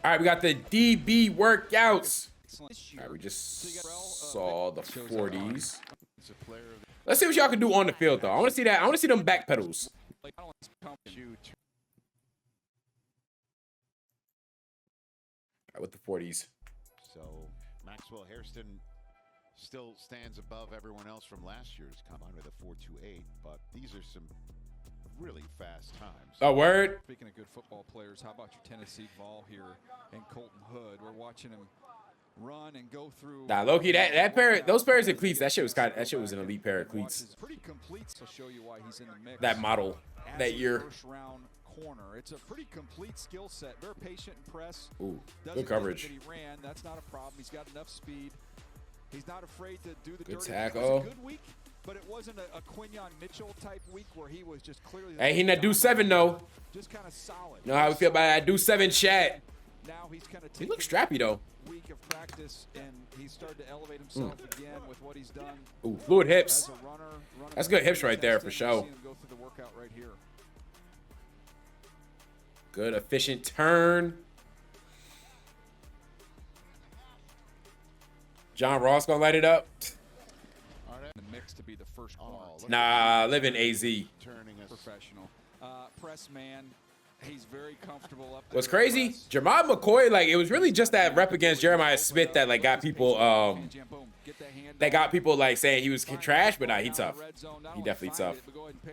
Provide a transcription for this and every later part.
All right, we got the DB workouts. All right, we just saw the 40s. Let's see what y'all can do on the field, though. I want to see that. I want to see them back pedals. All right, with the 40s. So Maxwell Hairston still stands above everyone else from last year's combine with a 4.28, but these are some really fast times. Oh, word. Speaking of good football players, how about your Tennessee Vol here and Colton Hood? We're watching him run and go through. Nah, Loki, that pair, those pairs of cleats, that shit was an elite pair of cleats. Pretty complete. To show you why he's in the mix. That model, that year. First round corner. It's a pretty complete skill set. Very patient and press. Ooh, good coverage. That he ran. That's not a problem. He's got enough speed. He's not afraid to do the good dirty. tackle. It was a good week, but it wasn't a Quinyon Mitchell type week where he was just clearly. Hey, he not do 7 though. Just kind of solid. You know how we feel about that do 7 chat. Now he's kind of. He looks strappy though. Week of practice, and he started to elevate himself again with what he's done. Ooh, fluid hips. As a runner that's good hips right there for sure. Go through the workout right here. Good efficient turn. John Ross gonna light it up. The mix to be the first corner. Nah, live in AZ. Professional. Press man. He's very comfortable up there. What's crazy? Jermod McCoy, like it was really just that rep against Jeremiah Smith that like got people like saying he was trash, but nah, he tough. He definitely tough.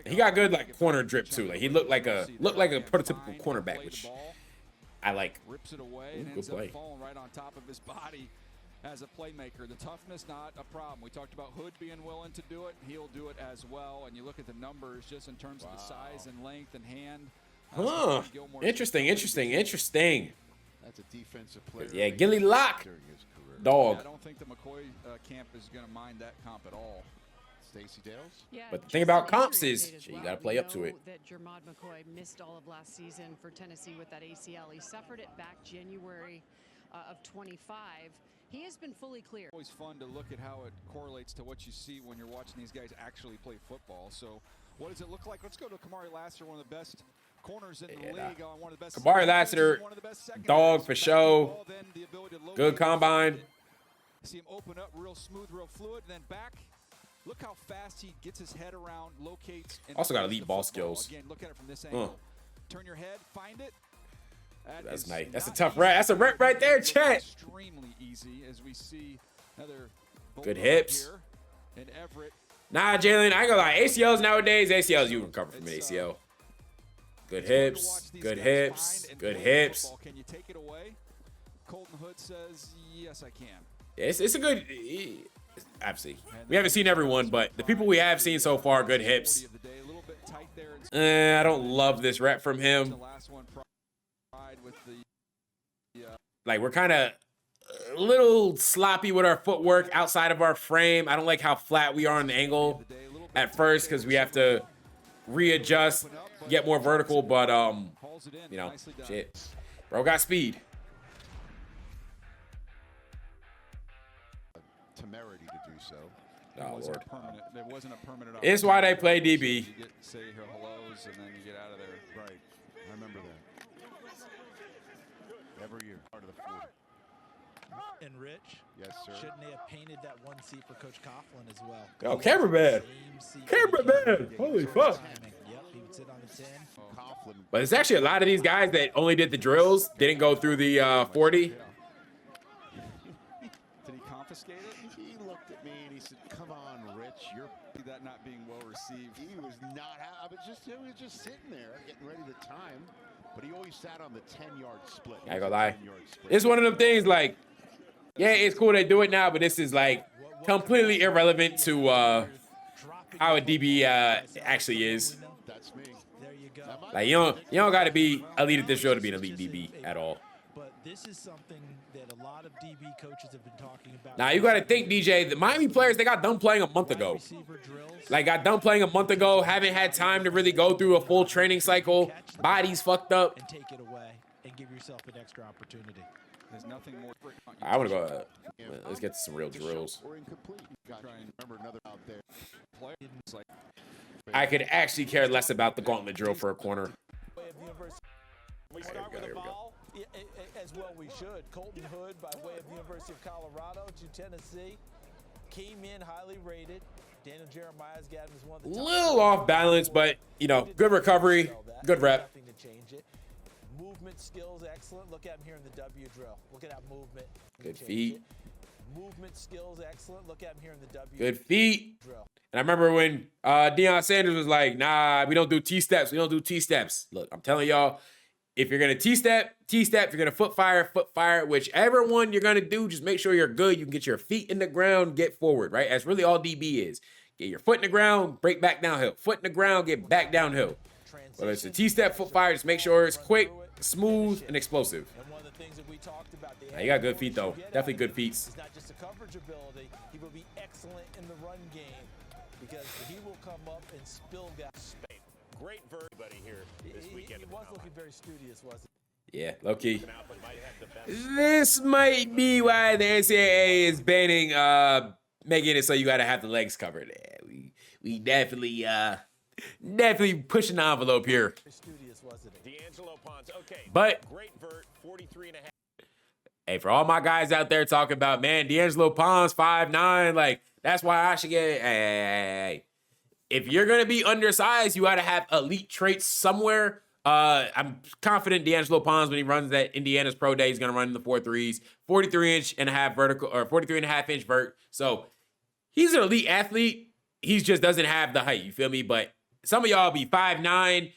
He got good like corner drip too. Like he looked like a prototypical cornerback, which I like. Rips it away Ooh, and good ends play. up falling right on top of his body as a playmaker. The toughness not a problem. We talked about Hood being willing to do it. He'll do it as well. And you look at the numbers just in terms of the size and length and hand. Huh. Interesting. That's a defensive player. Yeah, Gilly Lock. Dog. I don't think the McCoy camp is going to mind that comp at all. Stacey Dales? Yeah, But the thing about comps is you got to play up to it. That Jermod McCoy missed all of last season for Tennessee with that ACL. He suffered it back January of 25. He has been fully clear. Always fun to look at how it correlates to what you see when you're watching these guys actually play football. So what does it look like? Let's go to Kamari Lassiter, one of the best corners in the league. One of the best. Kamari Lassiter, dog for show. Good combine. See him open up real smooth, real fluid, and then back. Look how fast he gets his head around, locates. And also got elite ball skills. Again, look at it from this angle. Turn your head, find it. That's nice. That's a tough rep. That's a rep right there, chat. Extremely easy as we see another good hips. And Everett. Nah, Jalen, I ain't gonna lie. ACLs nowadays, ACLs you recover from an ACL. Good hips. Good hips. Good hips. Can you take it away? Colton Hood says, yes, I can. It's a good. Obviously, we haven't seen everyone, but the people we have seen so far, good hips. I don't love this rep from him. Like, we're kind of a little sloppy with our footwork outside of our frame. I don't like how flat we are on the angle at first because we have to readjust, get more vertical, but, you know, shit. Bro got speed. Temerity to do so. Oh, Lord. There wasn't a permanent. It's why they play DB. You get, say your hellos and then you get out of there. Right. I remember that. Every year. Part of the 40. And Rich, yes, sir. Shouldn't they have painted that one seat for Coach Coughlin as well? Oh, cameraman. Cameraman. Holy fuck. Yep, he would sit on the 10. Coughlin. But it's actually a lot of these guys that only did the drills, didn't go through the 40. Did he confiscate it? He looked at me and he said, "Come on, Rich, you're." That not being well received. He was not. I was just sitting there getting ready to time, but he always sat on the 10-yard split. I ain't gonna lie. It's one of them things like, yeah, it's cool they do it now, but this is like completely irrelevant to how a DB actually is. That's me. There you go. Like you don't got to be elite at this drill to be an elite DB at all. But this is something that a lot of DB coaches have been talking about. Now you got to think, DJ, the Miami players, they got done playing a month ago. Like got done playing a month ago, haven't had time to really go through a full training cycle. Bodies fucked up. And take it away and give yourself an extra opportunity. There's nothing more. I want to go. Let's get to some real drills. Or incomplete. Remember another out there. I could actually care less about the gauntlet drill for a corner. We start with a ball. Yeah, as well we should. Colton Hood, by way of the University of Colorado to Tennessee, came in highly rated. Daniel Jeremiah's got him as one of the top. Little off balance, but, you know, good recovery, good rep. Nothing to change it. Movement skills, excellent. Look at him here in the W drill. Look at that movement. Good feet. Movement skills, excellent. Look at him here in the W Good feet. drill. And I remember when Deion Sanders was like, nah, we don't do T-steps. We don't do T-steps. Look, I'm telling y'all, if you're going to T-step, T-step. If you're going to foot fire, whichever one you're going to do, just make sure you're good. You can get your feet in the ground, get forward, right? That's really all DB is. Get your foot in the ground, break back downhill. Foot in the ground, get back downhill. Whether it's a T-step, foot fire, just make sure it's quick, smooth, and explosive. And one of the things that we talked about, Now, you got good feet, though. Definitely good feet. It's not just a coverage ability. He will be excellent in the run game because he will come up and spill guys. Great buddy here this weekend. He was looking very studious, wasn't he? Yeah, low-key. This might be why the NCAA is banning making it so you got to have the legs covered. Yeah, we definitely pushing the envelope here. Very studious, wasn't he? D'Angelo Pons. Okay. But Great vert, 43 and a half. hey, for all my guys out there talking about, man, D'Angelo Pons 5'9", like that's why I should get. Hey. If you're gonna be undersized, you got to have elite traits somewhere. I'm confident D'Angelo Pons, when he runs that Indiana's Pro Day, he's gonna run in the 4.3s, 43.5 vertical or 43.5-inch vert. So he's an elite athlete. He just doesn't have the height. You feel me? But some of y'all be 5'9",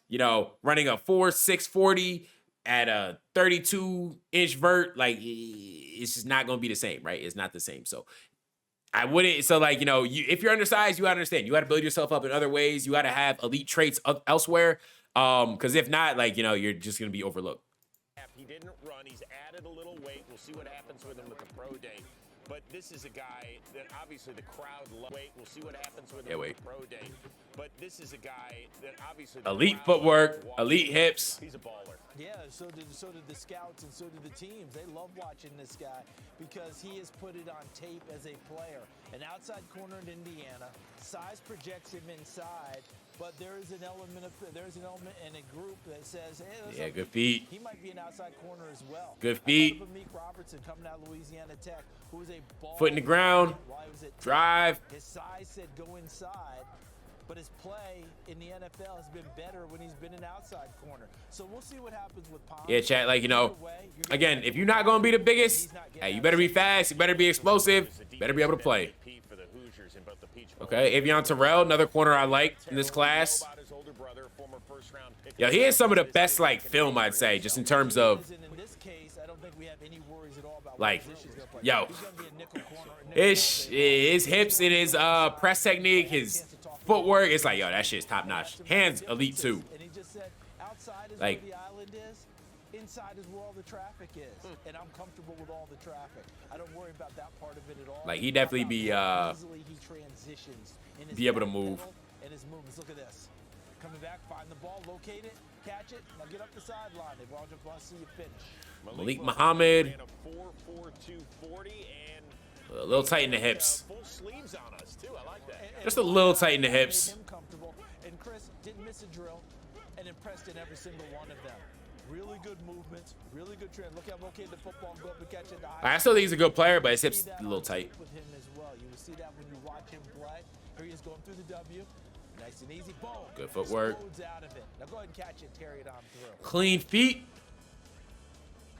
you know, running a 4.6 40 at a 32-inch vert. Like it's just not gonna be the same, right? It's not the same. So I wouldn't. So, like, you know, if you're undersized, you got to understand. You got to build yourself up in other ways. You got to have elite traits elsewhere. Because if not, like, you know, you're just going to be overlooked. He didn't run. He's added a little weight. We'll see what happens with him with the Pro Day. But this is a guy that obviously the crowd loves. We'll see what happens with him with the Pro Day. But this is a guy that obviously the elite crowd footwork, loves. elite hips. He's a baller. Yeah, so did the scouts and so did the teams. They love watching this guy because he has put it on tape as a player. An outside corner in Indiana, size projects him inside, but there is an element in a group that says, hey, listen, Yeah, good feet. he might be an outside corner as well. Good I thought feet. of Amik Robertson coming out of Louisiana Tech, who was a ball Foot in the ground. while he was at Tech. Drive. His size said go inside. But his play in the NFL has been better when he's been an outside corner. So we'll see what happens with Pons. Yeah, chat, like, you know, again, if you're not going to be the biggest, hey, you better be fast. You better be explosive. You better be able to play. Okay, Avion Terrell, another corner I liked in this class. Yo, he has some of the best, like, film, I'd say, just in terms of, like, yo, his hips and his press technique, his footwork, it's like, yo, that shit's top notch. Hands elite too. And he just said, outside is like, where the island is, inside is where all the traffic is. And I'm comfortable with all the traffic. I don't worry about that part of it at all. Like, he definitely be easily he transitions in his be able to back move. pedal and his movements. Look at this. Coming back, find the ball, locate it, catch it, now get up the sideline. They want to see you finish. Malik Muhammad. A little tight in the hips. Full sleeves on us too. I like that. Just a little tight in the hips. Made him comfortable. And Chris didn't miss a drill and impressed in every single one of them. Really good movements, really good trend. Look how located the football, go up and catch it. I still think he's a good player, but his hips a little tight. With him as well. You will see that when you watch him play. Here he is going through the W. Nice and easy. Boom. Good footwork. Explodes out of it. Now go ahead and catch it, carry it on through. Clean feet.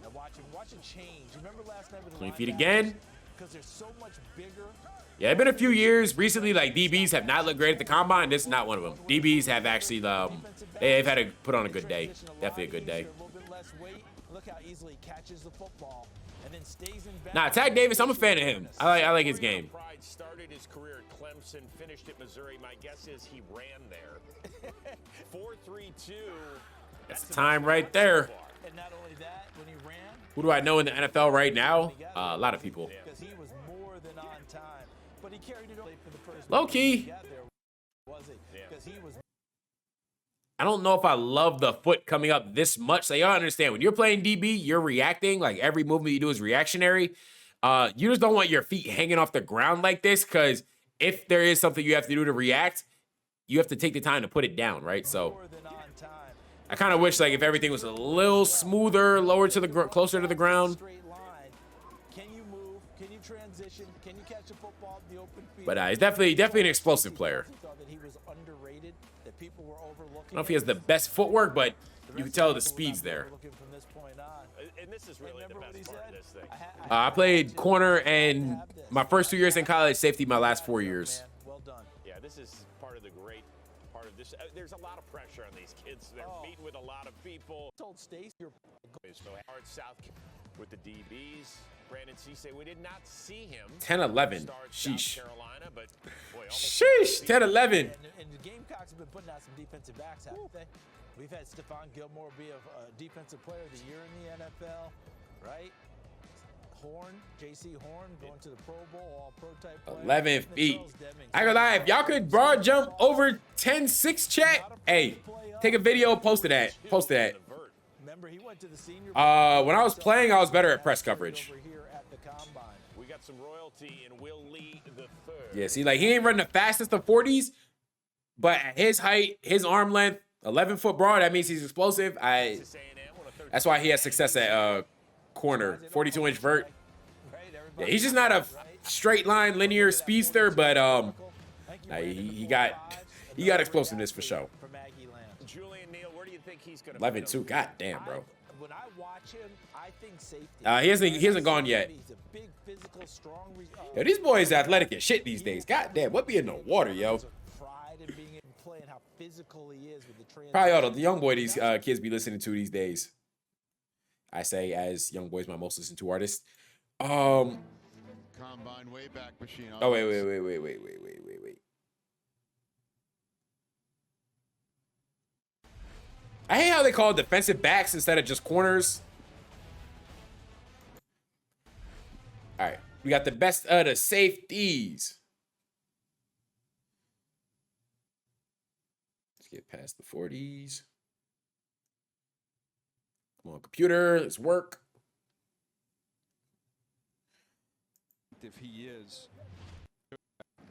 Now watch him change. Remember last night with the Clean feet linebackers? again. Because they're so much bigger. Yeah, it's been a few years recently. Like, DBs have not looked great at the combine. This is not one of them. DBs have actually, they've had to put on a good day. Definitely a good day. A little bit less weight. Look how easily he catches the football and then stays in bounds. Nah, Tag Davis, I'm a fan of him. I like his game. Pride started his career at Clemson, finished at Missouri. My guess is he ran there. 4.32. That's the time right there. And not only that, when he ran, Who do I know in the NFL right now? A lot of people. because he was more than on time. But he carried it away for the first Low one key. he got there, was it? Because he was I don't know if I love the foot coming up this much. So y'all understand, when you're playing DB, you're reacting. Like, every movement you do is reactionary. You just don't want your feet hanging off the ground like this, because if there is something you have to do to react, you have to take the time to put it down, right? So more than on time. I kind of wish like if everything was a little smoother, lower to the closer to the ground. Straight line. Can you move? Can you transition? Can you catch a football in the open field? But he's definitely an explosive player. I thought that he was underrated, that people were overlooking. I don't know if he has the best footwork, but you can tell the speed's there. Looking from this point on. And this is really the Remember what he best part of said? this thing. I played corner and my first 2 years in college, safety my last 4 years. Well done. Yeah, this is part of the great part of this. There's a lot of pressure on these kids. They're meeting with a lot of people. Told Stacy, you're So hard South with the DBs. Brandon Cisse, we did not see him 10-11. start Sheesh. South Carolina, but boy, almost Sheesh. 10-11. and the Gamecocks have been putting out some defensive backs, haven't they? We've had Stephon Gilmore be a defensive player of the year in the NFL, right? Horn, J.C. Horn, going to the Pro Bowl, all-pro type player. 11 Even feet. Charles Demings. I ain't gonna lie, if y'all could broad jump over 10-6 chat, hey, take a video, post it at. Remember, he went to the senior. When I was playing, I was better at press coverage. Over here at the combine. we got some royalty in Will Lee the third. Yeah, see, like he ain't running the fastest of 40s, but at his height, his arm length, 11-foot broad, that means he's explosive. Texas A&M on a third- That's why he has success at corner, 42-inch vert. Yeah, he's just not a straight line linear speedster, but he got explosiveness for sure. For Maggie Land. Julian Neal, where do you think he's going to 11-2, god damn, bro. When I watch him, I think safety. He hasn't gone yet. He's a big, physical, strong. Yo, these boys athletic as shit these days. God damn, what be in the water, yo? Pride in being able to play and how physical he is with the Probably all the young boy these kids be listening to these days. I say as young boys, my most listened to artist. Combine way back machine. Oh wait. I hate how they call it defensive backs instead of just corners. All right, we got the best of the safeties. Let's get past the 40s. Come on, computer, let's work. If he is.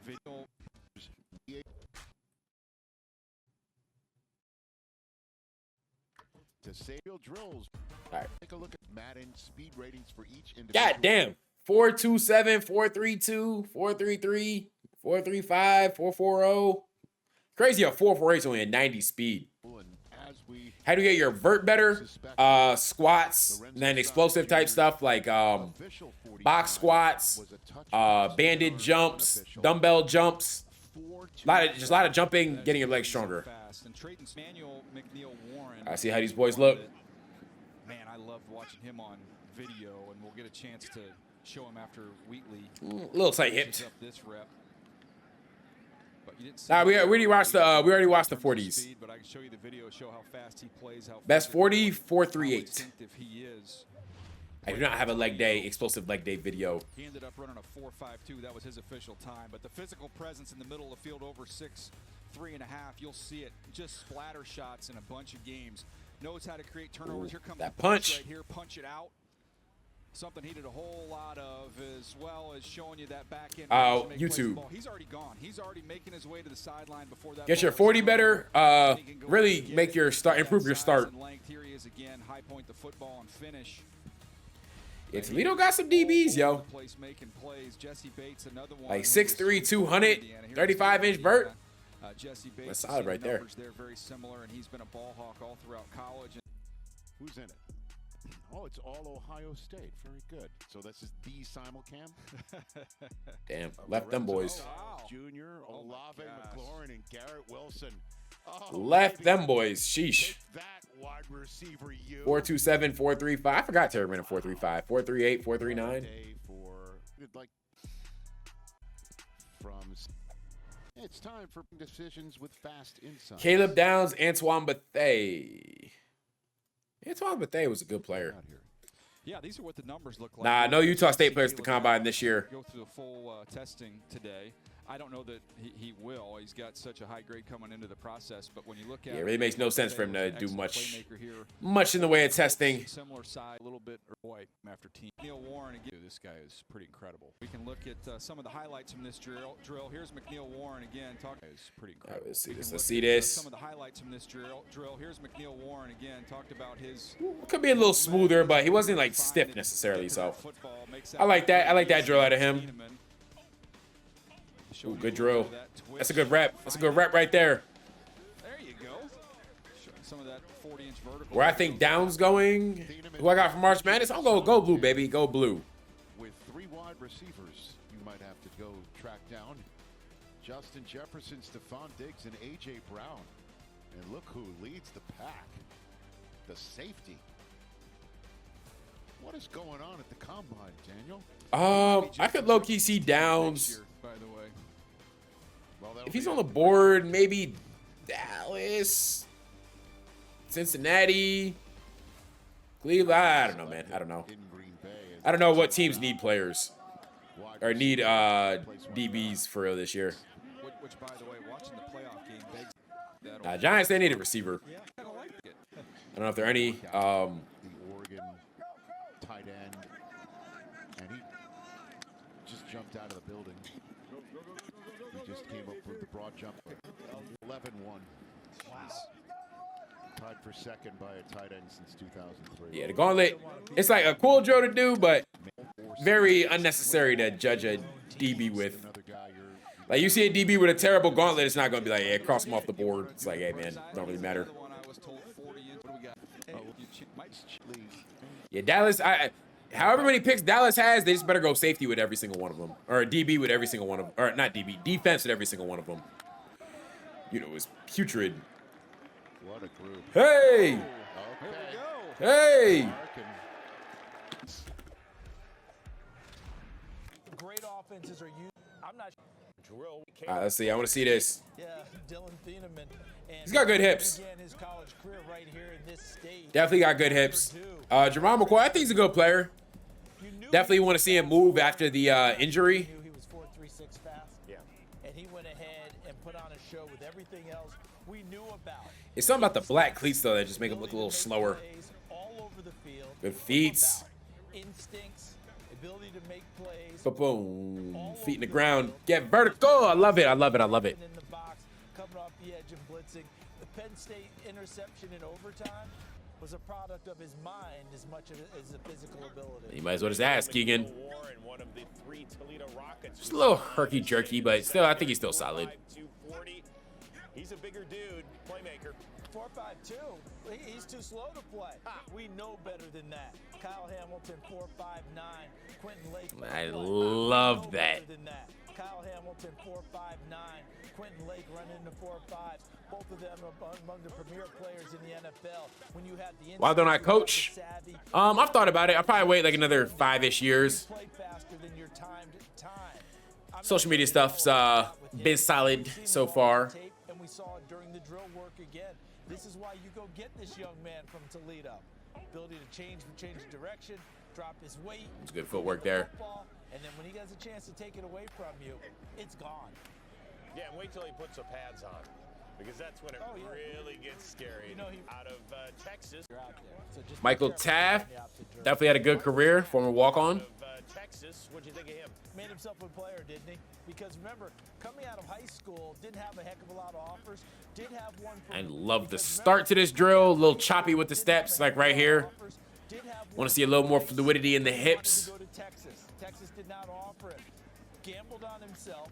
Video. To Samuel drills. All right. Take a look at Madden speed ratings for each individual. God damn. 427, 432, 433, 435, 440. Crazy how 448 is only a 90 speed. And as we How do you get your vert better? Squats, and then explosive type stuff like official 45 box squats, was a touch banded jumps, unofficial. dumbbell jumps. 4-2. Just a lot of jumping, getting your legs stronger. Fast. And Trayton Manuel McNeil Warren. I see how these boys look. Man, I loved watching him on video, and we'll get a chance to show him after Wheatley. A little tight finishes hipped. up this rep. But you didn't see Nah, we him already watched the we already watched the in terms of 40s. speed, but I can show you the video, show how fast he plays, how Best physical, 40, how 438. instinctive he is. I do not have a leg day, explosive leg day video. He ended up running a 4.52. That was his official time. But the physical presence in the middle of the field over 6'3.5", you'll see it. Just splatter shots in a bunch of games. Knows how to create turnovers. Here comes that the punch. right here. Punch it out. Something he did a whole lot of, as well as showing you that back end. YouTube. He's already gone. He's already making his way to the sideline before that. Get your ball 40 is better. thrown. He can go Really and get make it. your start, improve your Size start. and length. Here he is again. High point the football and finish. Yeah, Toledo got some DBs, yo. Place making plays. Jesse Bates, another one. Like 6'3", 200, 35-inch vert. Jesse Bates. That's solid right there. They're very similar, and he's been a ball hawk all throughout college. Who's in it? Oh, it's all Ohio State. Very good. So this is the simulcam. Damn, left them boys. Wow. Junior, Oh my Olave gosh. McLaurin, and Garrett Wilson. Oh, Left baby. them boys. Sheesh. Take that, wide receiver, you. 427, 435. I forgot Terry ran a 435. 438, 439. Day for like from. It's time for decisions with fast insight. Caleb Downs, Antoine Bethea. Antoine Bethea was a good player. Out here. Yeah, these are what the numbers look like. Nah, no Utah State players at the combine this year. Go through the full testing today. I don't know that he will. He's got such a high grade coming into the process, but when you look at Yeah, it really makes no sense for him to do much much in the way of testing. Similar side, a little bit boy after team. Neil Warren again. This guy is pretty incredible. We can look at some of the highlights from this drill. Here's McNeil Warren again. Is pretty incredible. Let's see this. Let's see this. Some of the highlights from this drill. Here's McNeil Warren again. Talked about his. Could be a little smoother, but he wasn't like stiff necessarily. So I like that. I like that drill out of him. Ooh, good drill. That's a good rep. That's a good rep right there. There you go. Some of that 40-inch vertical. Where I think Down's going, who I got from March Madness, I'm going to go blue, baby. Go blue. With 3 wide receivers, you might have to go track down Justin Jefferson, Stephon Diggs, and A.J. Brown. And look who leads the pack. The safety. What is going on at the combine, Daniel? I could low-key see Downs. By the way. Well, If he's on the board, maybe Dallas, Cincinnati, Cleveland. I don't know, man. I don't know. in Green Bay, I don't know what teams need players or need DBs for real this year. Which, by the way, watching the playoff game begs that. Giants, they need a receiver. Yeah, I kind of like it. I don't know if there are any. the Oregon tight end, and he just jumped out of the building. He just came up with the broad jump. 11-1. Tied for second by a tight end since 2003. Yeah, the gauntlet. It's like a cool drill to do, but very unnecessary to judge a DB with. Another guy Like, you see a DB with a terrible gauntlet, it's not going to be like, yeah, cross him off the board. It's like, hey, man, don't really matter. Yeah, Dallas, however many picks Dallas has, they just better go safety with every single one of them. Or a DB with every single one of them. Or not DB, defense with every single one of them. You know, it's putrid. What a group. Hey! Okay. Hey! Great offenses are used. I'm not Drill. All right, let's see. I want to see this. Yeah, Dylan Thieneman. He's got good hips. Began his college career right here in this state. Definitely got good hips. Jerome McCoy, I think he's a good player. Definitely want to see him move after the injury. He was 4.36 fast. Yeah. And he went ahead and put on a show with everything else we knew about. It's something about the black cleats, though, that just make him look a little slower. All over the field. Good feet. Instincts, ability to make plays. Boom. Feet in the ground. Get vertical. I love it. I love it. I love it. In the box, coming off the edge and blitzing. The Penn State interception in overtime was a product of his mind as much as a physical ability. You might as well just ask, Keegan. Warren, one of the 3 Toledo Rockets. Just a little herky-jerky, but still, I think he's still solid. 240. He's a bigger dude, playmaker. 4.52. He's too slow to play. We know better than that. Kyle Hamilton, 4.59. Quentin Lake. I love that. Better than that. Kyle Hamilton, 4.59. Quentin Lake running into 4.5. Both of them are among the premier players in the NFL. When you have the Why don't I coach? I've thought about it. I'll probably wait like another 5-ish years. play faster than your time. Social media stuff's been solid so far. And we saw it during the drill work again. This is why you go get this young man from Toledo. Ability to change the direction, drop his weight. It's good footwork there. Football, and then when he has a chance to take it away from you, it's gone. Yeah, and wait till he puts the pads on. Because that's when it really gets scary. You know, out of Texas. You're out there. So just Michael be careful Taft, when you have to drill. definitely had a good career, former walk-on. Out of Texas. What'd you think of him? Made himself a player, didn't he? Because remember, coming out of high school, didn't have a heck of a lot of offers. Did have one for I love the start to this drill. A little choppy with the steps, like right here. Want to see a little more fluidity in the hips. Wanted to go to Texas. Texas did not offer him. Gambled on himself.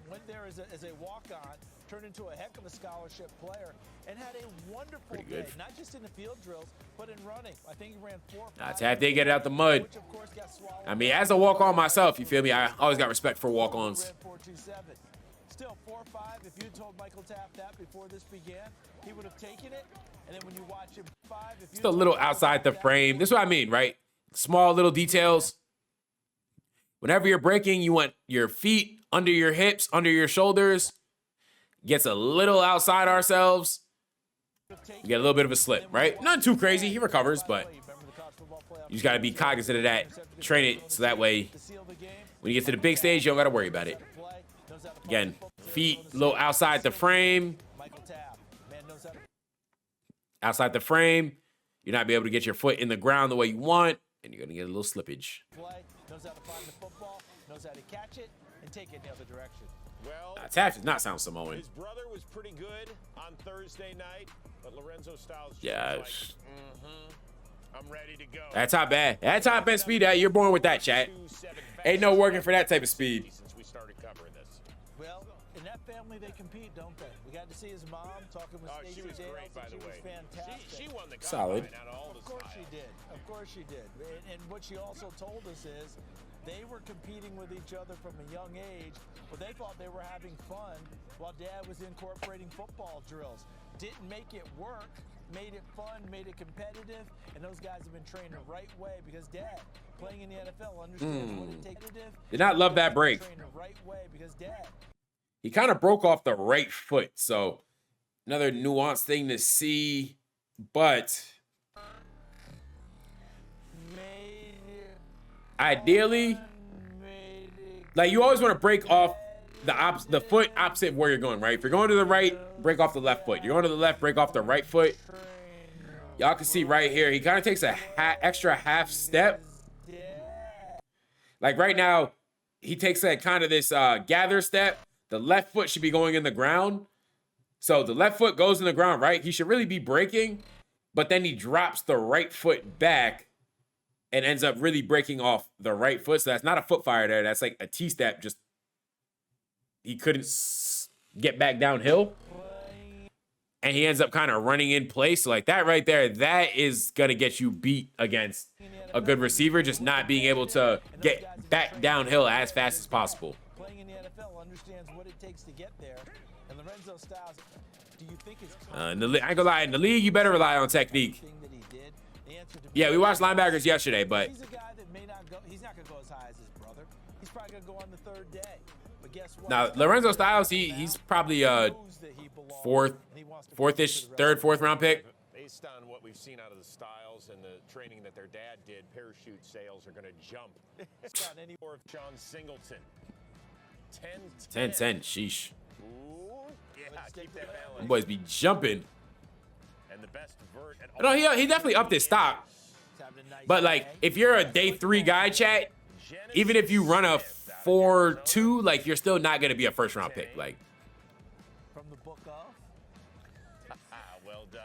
Went there as a walk-on. Turned into a heck of a scholarship player. And had a wonderful Pretty good. day. Not just in the field drills, but in running. I think he ran 4. Taft did get it out the mud. Which of course got swallowed. I mean, as a walk-on myself, you feel me? I always got respect for walk-ons. Ran 4.27. Still 4.5. If you told Michael Taft that before this began, he would have taken it. And then when you watch him 5, if you Just a little outside the frame. This is what I mean, right? Small little details. Whenever you're breaking, you want your feet under your hips, under your shoulders. Gets a little outside ourselves. You get a little bit of a slip, right? Not too crazy. He recovers, but you just got to be cognizant of that. Train it so that way when you get to the big stage, you don't got to worry about it. Again, feet a little outside the frame. Michael Tapp, man knows how to Outside the frame. You're not be able to get your foot in the ground the way you want, and you're going to get a little slippage. play, knows how to find the football, knows how to catch it, and take it in the other direction. Well, Taft does not sound Samoan. his brother was pretty good on Thursday night, but Lorenzo Styles just Yeah. was like, I'm ready to go. That top bad. That top end speed, you're born with that, chat. 2-7 Ain't no working for that type of speed. since we started covering this. Well, in that family, they compete, don't they? We got to see his mom talking with Oh, Stacey she was Dales, great, by and the she way. was fantastic. She won the Solid. combine out of all the Of course she styles. did. Of course she did. And what she also told us is they were competing with each other from a young age, but they thought they were having fun while Dad was incorporating football drills. Didn't make it work, made it fun, made it competitive, and those guys have been trained the right way because Dad, playing in the NFL, understands what it takes. Did not love that break. Trained the right way because Dad. He kind of broke off the right foot, so another nuanced thing to see, but ideally, like you always want to break off the foot opposite of where you're going, right? If you're going to the right, break off the left foot. You're going to the left, break off the right foot. Y'all can see right here, he kind of takes a extra half step. Like right now, he takes that kind of this gather step. The left foot should be going in the ground. So the left foot goes in the ground, right? He should really be breaking, but then he drops the right foot back and ends up really breaking off the right foot. So that's not a foot fire there. That's like a T-step. Just he couldn't get back downhill. And he ends up kind of running in place. So like that right there, that is going to get you beat against a good receiver, just not being able to get back downhill as fast as possible. Playing in the NFL understands what it takes to get there. And Lorenzo Styles, do you think it's I ain't gonna lie, in the league, you better rely on technique. thing that he did? The answer to Yeah, we watched linebackers yesterday, but he's a guy that may not go. He's not going to go as high as his brother. He's probably going to go on the third day. But guess what? now Lorenzo Styles, he's probably Knows that he belongs, and he wants to fourth-ish, prove to the rest third, of fourth round pick. Based on what we've seen out of the Styles and the training that their dad did, parachute sales are going to jump. It's on any more of John Singleton. 10-10. Sheesh. Ooh, yeah, keep that Them balance. boys be jumping. And the best vert at No, he definitely upped his stock. He's having a nice But like, day. if you're a day 3 guy, chat, even if you run a 4.2, like you're still not gonna be a first round pick. Like, from the book of. well done.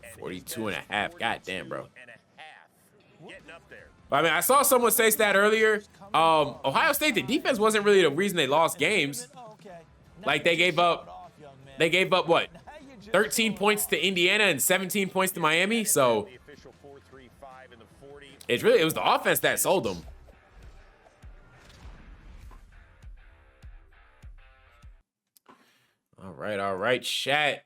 And 42 and a half. God damn, bro. 42 and a half. Getting up there. I mean, I saw someone say stat earlier. Ohio State, the defense wasn't really the reason they lost games. Oh, okay. Like they gave up what? 13 points to Indiana and 17 points to Miami. So The official 4-3-5 in the 40. it was the offense that sold them. All right, chat.